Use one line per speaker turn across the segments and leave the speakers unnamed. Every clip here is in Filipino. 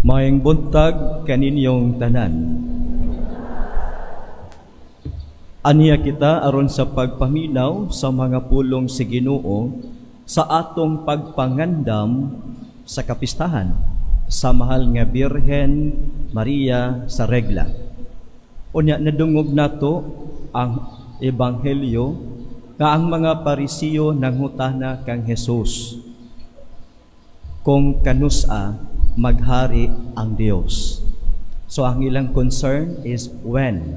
Maayong buntag kaninyong tanan. Aniya kita aron sa pagpaminaw sa mga pulong si Ginoo sa atong pagpangandam sa kapistahan sa mahal nga Birhen Maria sa Regla. Unya nadungog nato ang ebanghelyo nga ang mga Parisiyo nangutana kang Hesus kung kanusa maghari ang Dios. So ang ilang concern is when.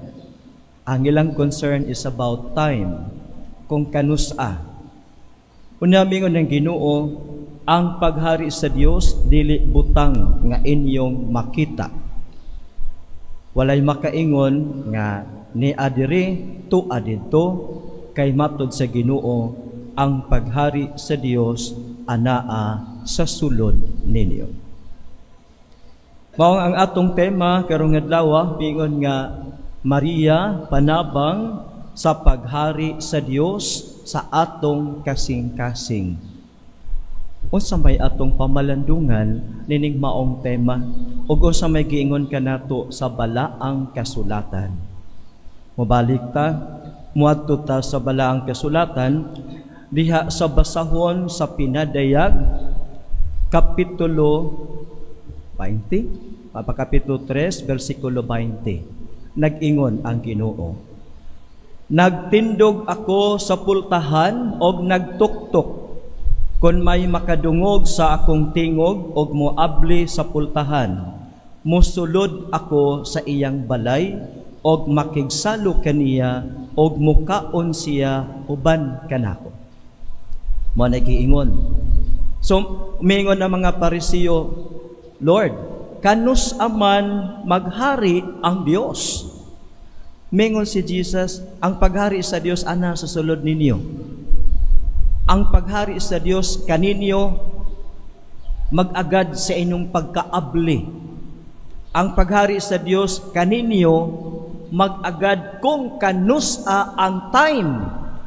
Ang ilang concern is about time, kung kanusa. Unamingon ng Ginoo, ang paghari sa Dios dili butang nga inyong makita. Walay makaingon nga ni adiri tu adito, kay matod sa Ginoo ang paghari sa Dios anaa sa sulod ninyo. Mao ang atong tema karong adlaw, pingon nga Maria panabang sa paghari sa Dios sa atong kasing-kasing. Unsa may atong pamalandungan nining maong tema ug unsa may giingon kanato sa balaang kasulatan. Mobalik ta, muadto ta sa balaang kasulatan diha sa basahon sa Pinadayag kapitulo 20, Kapitulo 3, versikulo 20. Nag-ingon ang Ginoo, nagtindog ako sa pultahan og nagtuktok, kun may makadungog sa akong tingog og moabli sa pultahan, musulod ako sa iyang balay og makigsalo kaniya og mukaon siya uban kanako. Mo nagiingon. So mingon ang mga Parisiyo, Lord, kanus aman maghari ang Dios? Mingon si Jesus, ang paghari sa Dios ana sa sulod ninyo. Ang paghari sa Dios kaninyo mag-agad sa inyong pagkaabli. Ang paghari sa Dios kaninyo mag-agad kung kanusa ang time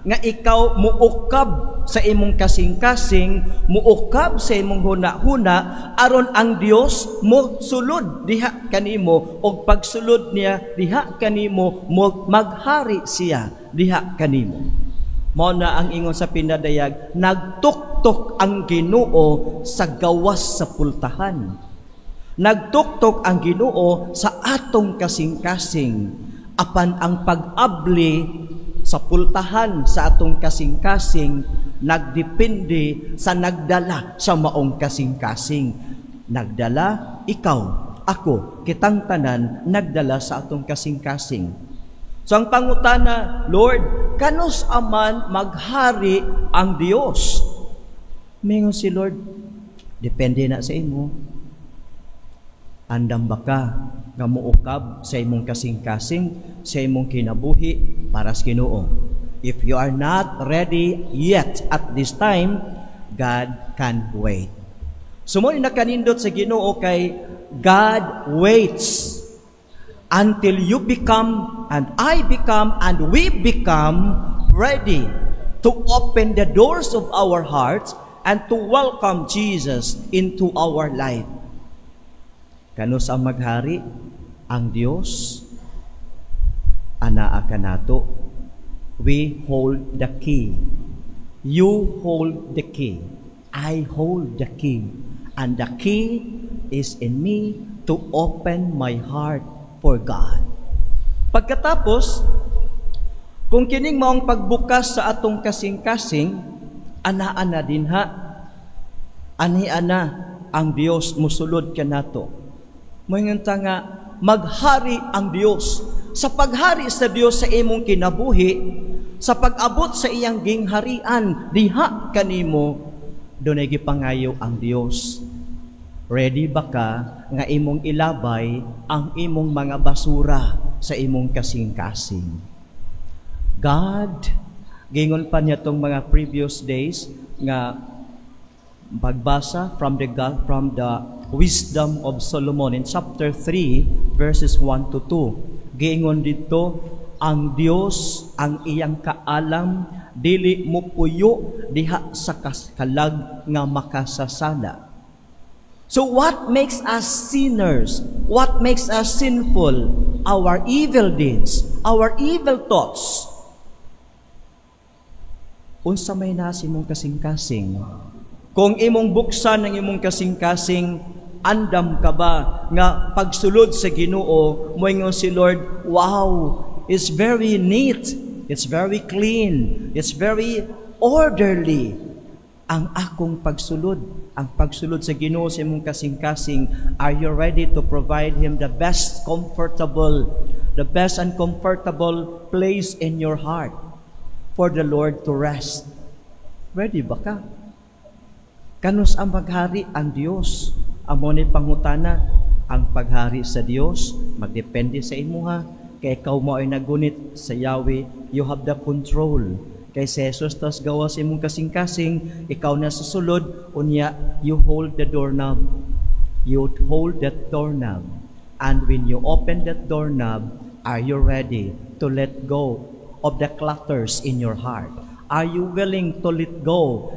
nga ikaw muukab sa imong kasing-kasing, muukab sa imong huna-huna, aron ang Dios mo sulod diha kanimo, og pagsulod niya diha kanimo, maghari siya diha kanimo. Mao na ang ingon sa Pinadayag, nagtuktok ang Ginoo sa gawas sa pultahan. Nagtuktok ang Ginoo sa atong kasing-kasing, apan ang pag-abli sa pultahan sa atong kasing-kasing nagdepende sa nagdala sa maong kasing-kasing. Nagdala ikaw, ako, kitang tanan nagdala sa atong kasing-kasing. So ang pangutana, Lord, kanus aman maghari ang Dios? Mingon si Lord, depende na sa imo. Andam ba ka nga muukab sa imong kasing-kasing, sa imong kinabuhi para sa Ginoo? If you are not ready yet at this time, God can wait. Sumunod na kanindot sa Ginoo kay God waits until you become and I become and we become ready to open the doors of our hearts and to welcome Jesus into our life. Kanus ang maghari ang Dios? Anaa kanato. We hold the key. You hold the key. I hold the key. And the key is in me to open my heart for God. Pagkatapos, kung kining maong pagbukas sa atong kasing-kasing, anaa na dinha, ani-ana ang Dios musulod kanato. Moingon ta nga, maghari ang Dios. Sa paghari sa Dios sa imong kinabuhi, sa pag-abot sa iyang gingharian, diha kanimo, dunay gipangayo ang Dios. Ready ba ka nga imong ilabay ang imong mga basura sa imong kasing-kasing? God, gingon pa niya tong mga previous days nga pagbasa from the Wisdom of Solomon in chapter 3 verses 1 to 2. Giingon dito, ang Dios ang iyang kaalam, dili mo puyo diha sa kalag nga makasasala. So what makes us sinners? What makes us sinful? Our evil deeds, our evil thoughts. Unsa may nasi mong kasing-kasing? Kung imong buksan ang imong kasing-kasing, andam ka ba nga pagsulod sa Ginoo, moingon si Lord, wow, it's very neat, it's very clean, it's very orderly. Ang akong pagsulod, ang pagsulod sa Ginoo sa imong kasing-kasing, are you ready to provide Him the best and comfortable place in your heart for the Lord to rest? Ready ba ka? Kanus ang maghari ang Dios. Amo ni pangutana, ang paghari sa Dios magdepende sa imuha. Kay ikaw mo ay nagunit sa Yahweh, you have the control. Kay si Jesus tas gawa sa imong kasing-kasing, ikaw na susulod, unya you hold the doorknob. You hold that doorknob. And when you open that doorknob, are you ready to let go of the clutters in your heart? Are you willing to let go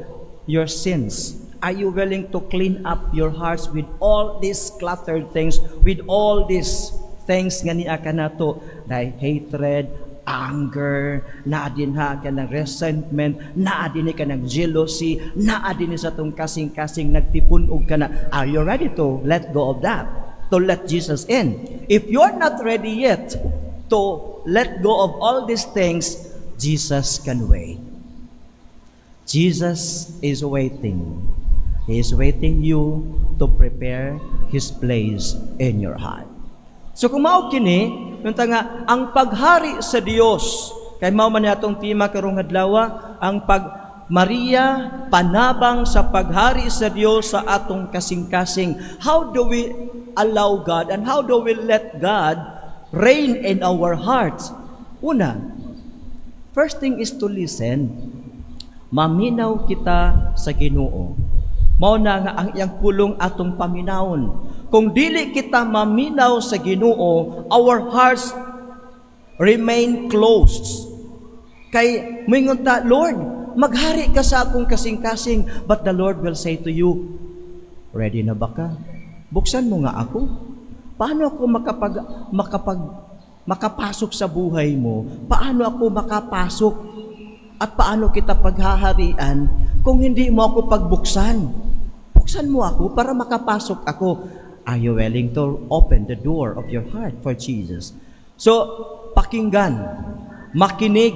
your sins? Are you willing to clean up your hearts with all these cluttered things, with all these things nga niya ka na to, like hatred, anger, naadin ha ka ng resentment, naadin ka ng jealousy, naadin sa itong kasing-kasing nagtipunog ka na. Are you ready to let go of that? To let Jesus in? If you're not ready yet to let go of all these things, Jesus can wait. Jesus is waiting. He is waiting you to prepare His place in your heart. So kung mao kini, nunta nga ang paghari sa Dios, kay mao man atong tema karong adlaw, ang Maria panabang sa paghari sa Dios sa atong kasing-kasing. How do we allow God and how do we let God reign in our hearts? Una, first thing is to listen. Maminaw kita sa Ginoo. Mao na nga ang iyang pulong atong paminawon. Kung dili kita maminaw sa Ginoo, our hearts remain closed. Kay moingon ta, Lord, maghari ka sa akong kasing-kasing, but the Lord will say to you, ready na ba ka? Buksan mo nga ako. Paano ako makapasok sa buhay mo? Paano ako makapasok? At paano kita paghaharian kung hindi mo ako pagbuksan? Buksan mo ako para makapasok ako. Are you willing to open the door of your heart for Jesus? So, pakinggan, makinig,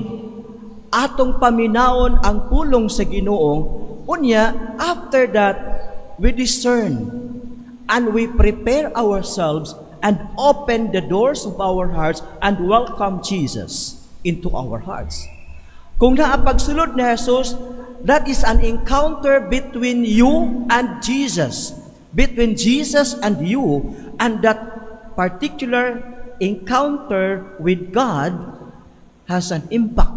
atong paminawon ang pulong sa Ginoo. Unya, after that, we discern and we prepare ourselves and open the doors of our hearts and welcome Jesus into our hearts. Kung naapagsulod ni Jesus, that is an encounter between you and Jesus. Between Jesus and you, and that particular encounter with God has an impact.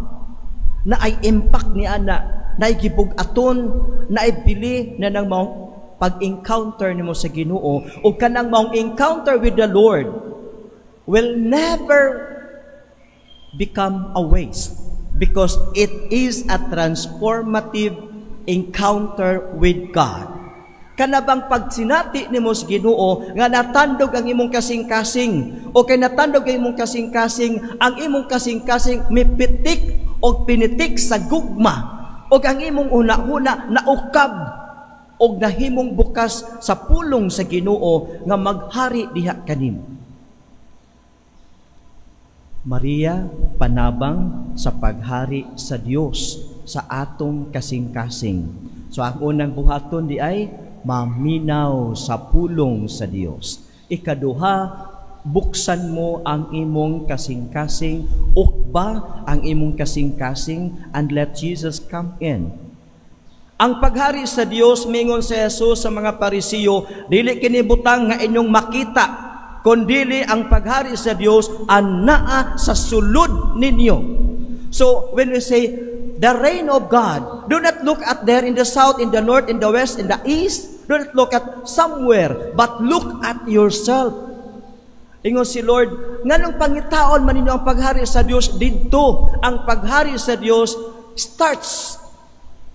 Na ay impact niya na igibug-aton, na ibili na ng maong pag-encounter nimo sa Ginoo, o kanang maong encounter with the Lord will never become a waste. Because it is a transformative encounter with God. Kanabang pagsinati nimo sa Ginoo nga natandog ang imong kasing-kasing o kay natandog ang imong kasing-kasing, ang imong kasing-kasing mipitik o pinitik sa gugma o ang imong una-una naukab o nahimong bukas sa pulong sa Ginoo nga maghari diha kanimo. Maria panabang sa paghari sa Dios sa atong kasing-kasing. So ang unang buhaton di ay maminaw sa pulong sa Dios. Ikaduha, buksan mo ang imong kasing-kasing, ukba ang imong kasing-kasing, and let Jesus come in. Ang paghari sa Dios, mingon si Jesus sa mga Parisiyo, dili kini butang nga inyong makita, kundili ang paghari sa Dios anaa sa sulod ninyo. So when we say the reign of God, do not look at there in the south, in the north, in the west, in the east. Do not look at somewhere, but look at yourself. Ingon si Lord, nganong pangitaon man ninyo ang paghari sa Dios didto? Ang paghari sa Dios starts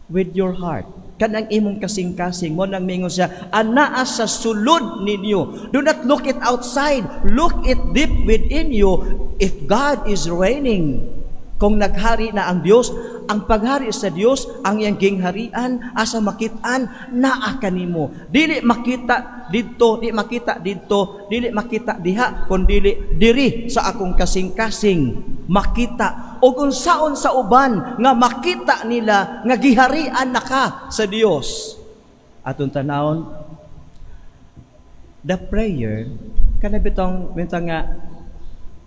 with your heart. kanang imong kasing-kasing mo nang mingon siya, anaa sa sulod ninyo. Do not look it outside, look it deep within you. If God is reigning, kung naghari na ang Dios, ang paghari sa Dios, ang iyang gingharian, asa makitaan, naa kanimo. Dili makita didto, di makita didto, dili makita diha, kundi diri sa akong kasing-kasing makita. O kung saon sa uban nga makita nila nga giharian na ka sa Dios. Atong tanawon, the prayer kanabitong nga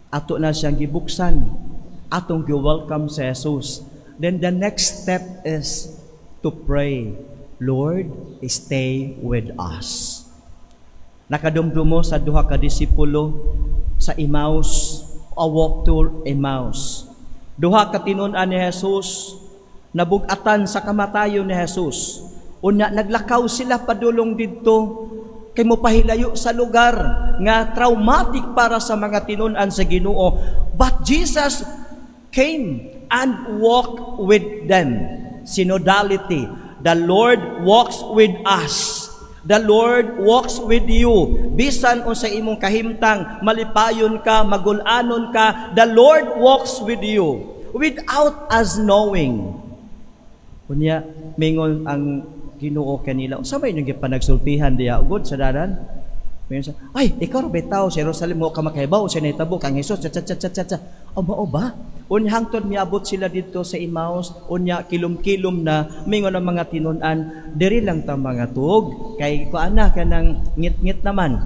ato na siyang gibuksan, atong gi-welcome sa Jesus. Then the next step is to pray, Lord, stay with us. Nakadumdumo sa duha ka disipulo sa Emmaus, a walk to Emmaus. Duha ka tinun-an ni Jesus, nabugatan sa kamatayon ni Jesus. Unya naglakaw sila padulong didto kay mopahilayo sa lugar nga traumatic para sa mga tinun-an sa Ginoo. But Jesus came and walked with them. Synodality. The Lord walks with us. The Lord walks with you. Bisan unsa imong kahimtang, malipayon ka, magulanon ka, the Lord walks with you without us knowing. Kunya mingon ang Ginoo kanila, unsa may nang gipanagsultihan diya ugod sa dalan? Mingon, ay, ikaw ra bitaw sa Jerusalem mo ka makahibaw sa nahitabo kang Hesus. O mao ba? Unya hangtod miabot sila dito sa Emmaus, unya kilom-kilom na mingon ang mga tinun-an, diri lang ta mga tuog kay kuana kanang ngit-ngit naman.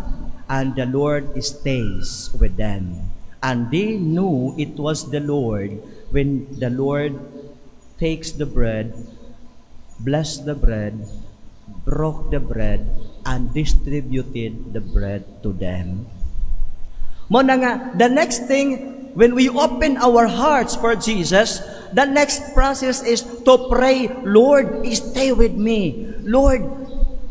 And the Lord stays with them. And they knew it was the Lord when the Lord takes the bread, blessed the bread, broke the bread, and distributed the bread to them. Mo na nga, the next thing, when we open our hearts for Jesus, the next process is to pray, Lord, stay with me. Lord,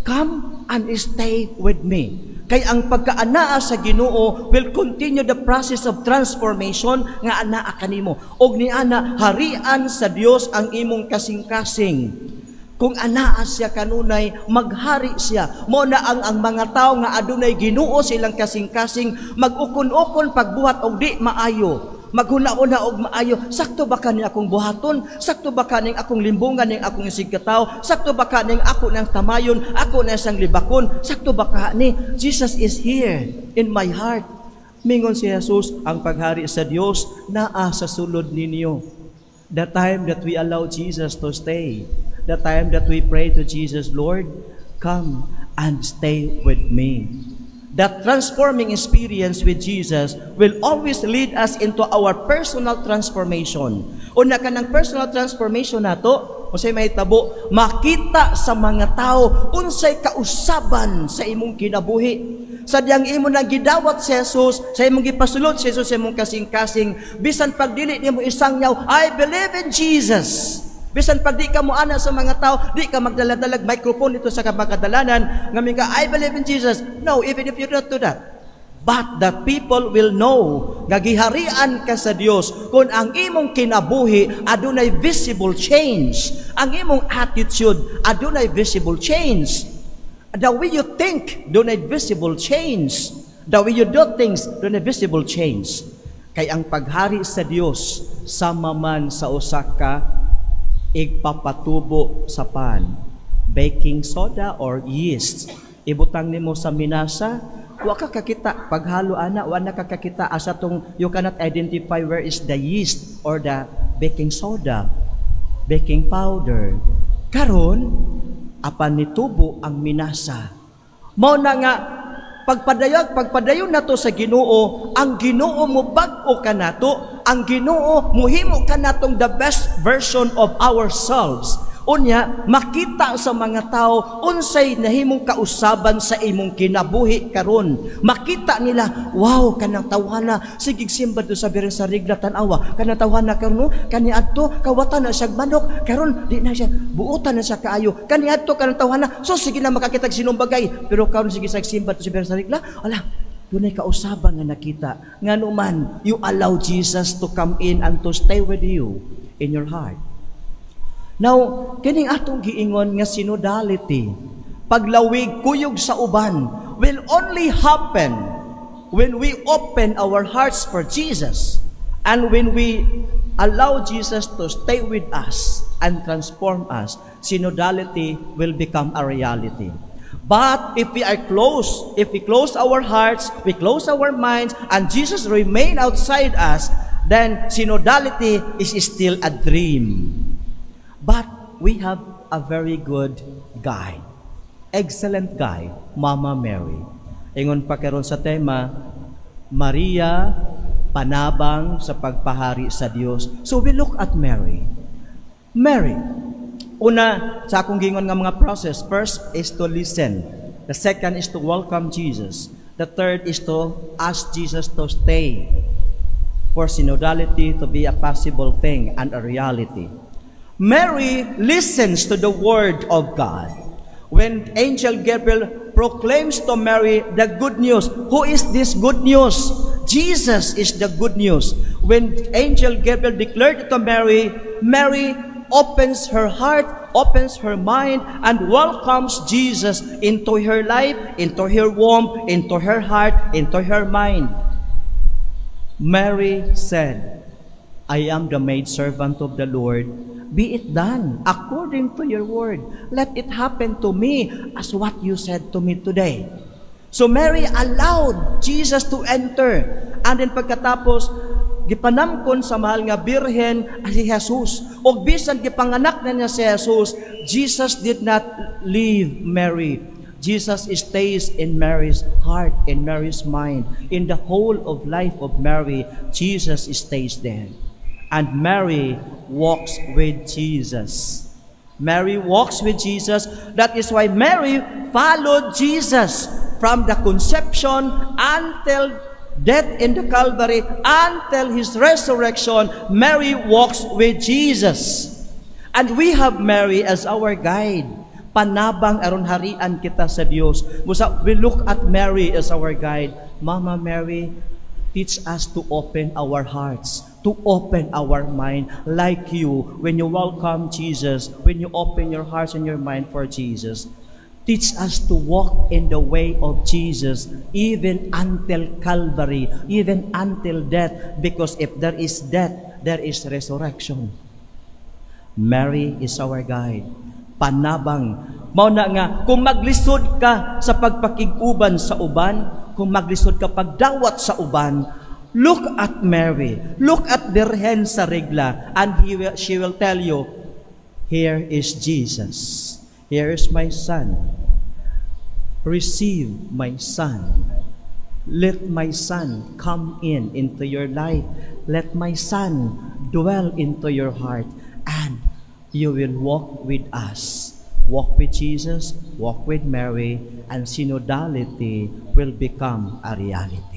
come and stay with me. Kay ang pagkaanaa sa Ginoo will continue the process of transformation nga anaa kanimo. Og ni ana harian sa Dios ang imong kasing-kasing. Kung anaa siya kanunay, maghari siya. Mo na ang mga tao nga adunay Ginoo silang kasing-kasing, mag-ukon-ukon pagbuhat og di maayo. Maghuna-una og maayo. Sakto ba kaning akong buhaton? Sakto ba kaning akong limbungan ning akong sigkataw? Sakto ba kaning ako nang tamayon? Ako na sang libakon? Sakto ba kani? Jesus is here in my heart. Mingon si Jesus, ang paghari sa Dios naa sa sulod ninyo. The time that we allow Jesus to stay, the time that we pray to Jesus, Lord, come and stay with me. That transforming experience with Jesus will always lead us into our personal transformation. Una ka ng personal transformation nato, unsay mahitabo, makita sa mga tao unsay kausaban sa imong kinabuhi. Sadyang imo nang gidawat si Jesus, sa imong gipasulod si Jesus sa imong kasing-kasing, bisan pag dili nimo isangyaw, I believe in Jesus. Bisan pag di ka mo ana sa mga tao, di ka magdala-dalag microphone dito sa kabakadalanan, ngamin ka, I believe in Jesus. No, even if you don't do that. But the people will know nga giharian ka sa Dios kung ang imong kinabuhi adunay visible change. Ang imong attitude adunay visible change. The way you think dunay visible change. The way you do things dunay visible change. Kay ang paghari sa Dios sama man sa usa ka igpapatubo sa pan, baking soda or yeast. Ibutang nimo sa minasa, wa ka kakita paghalo ana, wa na ka kakita asa tong you cannot identify where is the yeast or the baking soda, baking powder. Karon apan nitubo ang minasa. Mao na nga pagpadayon nato sa Ginoo, ang Ginoo mo bag-o ka nato, ang Ginoo muhimo ka natong the best version of ourselves. Unya, makita sa mga tao unsay nahimong kausaban sa imong kinabuhi karon. Makita nila, wow, kanang tawhana sigig simba do sa bireng sarigla tan-awa. Kanang tawhana karon kaniadto kawatan na siya manok, karon di na siya buutan na siya kaayo. Kaniadto kanang tawhana, so sige na makakitag sinumbagay, pero karon sige sa simba do sa bireng sarigla, ala dunay kausaban nga nakita. Nganuman, you allow Jesus to come in and to stay with you in your heart. Now, kining atong giingon nga synodality, paglawig kuyog sa uban, will only happen when we open our hearts for Jesus and when we allow Jesus to stay with us and transform us. Synodality will become a reality. But if we are closed, if we close our hearts, we close our minds, and Jesus remain outside us, then synodality is still a dream. But we have a very good guide. Excellent guide, Mama Mary. Ingon pa karon sa tema, Maria, panabang sa pagpahari sa Dios. So we look at Mary. Mary, una sa akong gingon nga mga process, first is to listen. The second is to welcome Jesus. The third is to ask Jesus to stay. For synodality to be a possible thing and a reality. Mary listens to the word of God. When Angel Gabriel proclaims to Mary the good news, who is this good news? Jesus is the good news. When Angel Gabriel declared it to Mary, Mary opens her heart, opens her mind, and welcomes Jesus into her life, into her womb, into her heart, into her mind. Mary said, I am the maidservant of the Lord. Be it done according to your word. Let it happen to me as what you said to me today. So Mary allowed Jesus to enter. And then pagkatapos, gipanamkon sa mahal nga birhen si Jesus. O bisan gipanganak na niya si Jesus, Jesus did not leave Mary. Jesus stays in Mary's heart, in Mary's mind. In the whole of life of Mary, Jesus stays there. And Mary walks with Jesus. Mary walks with Jesus. That is why Mary followed Jesus from the conception until death in the Calvary, until His resurrection. Mary walks with Jesus. And we have Mary as our guide. Panabang aron harian kita sa Dios. We look at Mary as our guide. Mama Mary, teach us to open our hearts, to open our mind like you. When you welcome Jesus, when you open your hearts and your mind for Jesus, teach us to walk in the way of Jesus even until Calvary, even until death, because if there is death, there is resurrection. Mary is our guide. Panabang. Mao na nga, kung maglisod ka sa pagpakig-uban sa uban, kung maglisod ka pagdawat sa uban, look at Mary. Look at Birhen sa regla, and she will tell you, here is Jesus. Here is my son. Receive my son. Let my son come into your life. Let my son dwell into your heart, and you will walk with us. Walk with Jesus, walk with Mary, and synodality will become a reality.